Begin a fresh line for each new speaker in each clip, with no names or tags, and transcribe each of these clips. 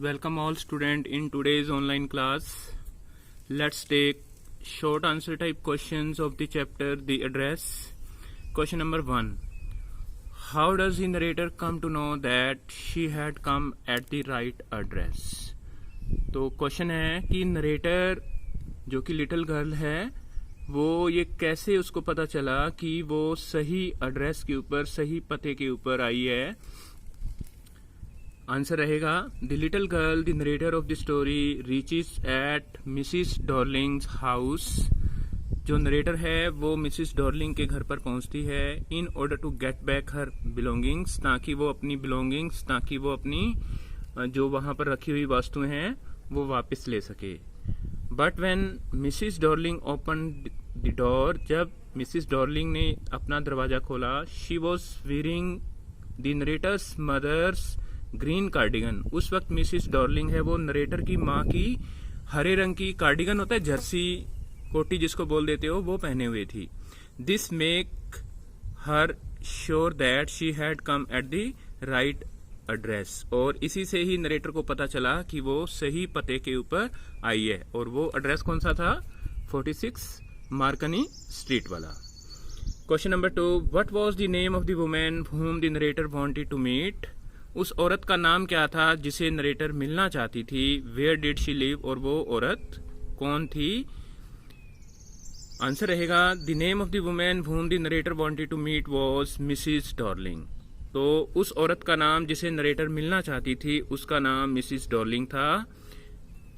Welcome all student in today's online class. Let's take short answer type questions of the chapter The Address. Question number 1. How does the narrator come to know that she had come at the right address? तो question है कि narrator जो कि little girl है वो ये कैसे उसको पता चला कि वो सही एड्रेस के ऊपर सही पते के ऊपर आई है. आंसर रहेगा the little girl the narrator of the story reaches at Mrs Darling's house. जो नरेटर है वो मिसिस डॉर्लिंग के घर पर पहुंचती है in order to get back her belongings, ताकि वो अपनी जो वहां पर रखी हुई वस्तुएं हैं वो वापस ले सके. But when Mrs Darling open the door, जब मिसिस डॉर्लिंग ने अपना दरवाजा खोला, she was wearing the narrator's mother's green cardigan. उस वक्त मिसिस डॉर्लिंग है वो नरेटर की माँ की हरे रंग की कार्डिगन होता है, जर्सी कोटी जिसको बोल देते हो, वो पहने हुए थी. This make her sure that she had come at the right address. और इसी से ही नरेटर को पता चला कि वो सही पते के ऊपर आई है. और वो एड्रेस कौन सा था? 46 मार्कनी स्ट्रीट वाला. Question number 2. What was the name of the women whom the narrator wanted to meet? उस औरत का नाम क्या था जिसे नरेटर मिलना चाहती थी? Where did she live? और वो औरत कौन थी? आंसर रहेगा the name of the women whom the narrator wanted to meet was Mrs Darling. तो उस औरत का नाम जिसे नरेटर मिलना चाहती थी उसका नाम मिसिस डॉर्लिंग था.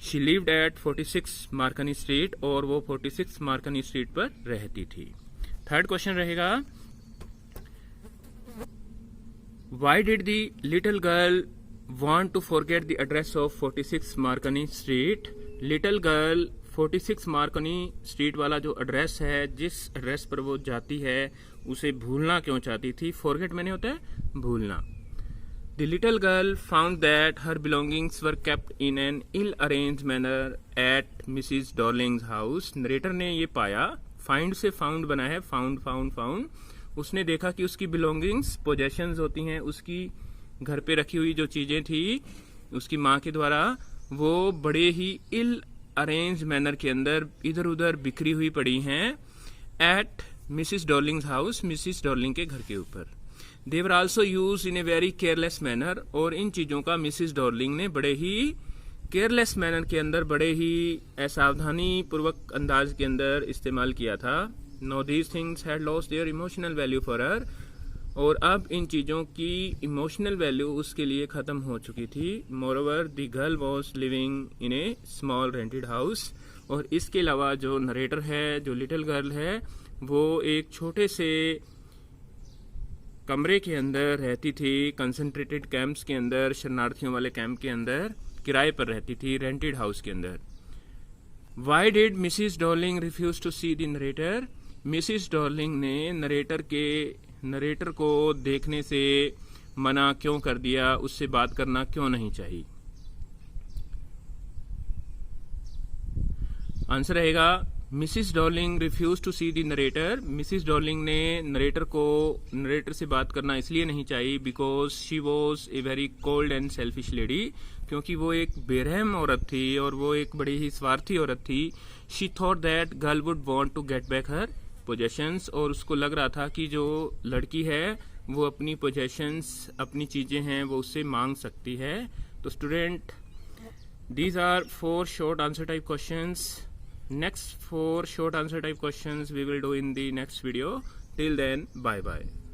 She lived eight 46 Marconi street, और वो 46 मार्कनी स्ट्रीट पर रहती थी. थर्ड क्वेश्चन रहेगा Why did the little girl want to forget the address of 46 Marconi Street? Little girl 46 Marconi Street वाला जो एड्रेस है, जिस एड्रेस पर वो जाती है, उसे भूलना क्यों चाहती थी? Forget मैंने होता है भूलना. The little girl found that her belongings were kept in an ill-arranged manner at Mrs. Darling's house. Narrator ने ये पाया, फाइंड से फाउंड बना है, फाउंड. उसने देखा कि उसकी बिलोंगिंग्स, पोजेशंस होती हैं, उसकी घर पे रखी हुई जो चीजें थी उसकी माँ के द्वारा, वो बड़े ही इल अरेंज मैनर के अंदर इधर उधर बिखरी हुई पड़ी हैं at Mrs Darling's house, Mrs Darling के घर के ऊपर. They were also used in a very careless manner. और इन चीजों का मिसिस डॉर्लिंग ने बड़े ही केयरलेस मैनर के अंदर, बड़े ही असावधानी पूर्वक अंदाज के अंदर इस्तेमाल किया था. Now these things had lost their emotional value for her. और अब इन चीज़ों की इमोशनल वैल्यू उसके लिए ख़त्म हो चुकी थी. Moreover, the girl was living in a small rented house. और इसके अलावा जो नरेटर है, जो लिटिल गर्ल है, वो एक छोटे से कमरे के अंदर रहती थी, कंसंट्रेटेड कैंप्स के अंदर, शरणार्थियों वाले कैंप के अंदर किराए पर रहती थी, रेंटेड हाउस के अंदर. Why did Mrs. Darling refuse to see the narrator? Mrs Darling ने नरेटर को देखने से मना क्यों कर दिया? उससे बात करना क्यों नहीं चाहिए? आंसर रहेगा Mrs Darling refuse to see the narrator. Mrs Darling ने नरेटर से बात करना इसलिए नहीं चाहिए because she was a very cold and selfish lady. क्योंकि वो एक बेरहम औरत थी और वो एक बड़ी ही स्वार्थी औरत थी. She thought that girl would want to get back her possessions. और उसको लग रहा था कि जो लड़की है वो अपनी पोजेशंस, अपनी चीजें हैं, वो उससे मांग सकती है. तो student, these are 4 short answer type questions. Next 4 short answer type questions we will do in the next video. Till then, bye bye.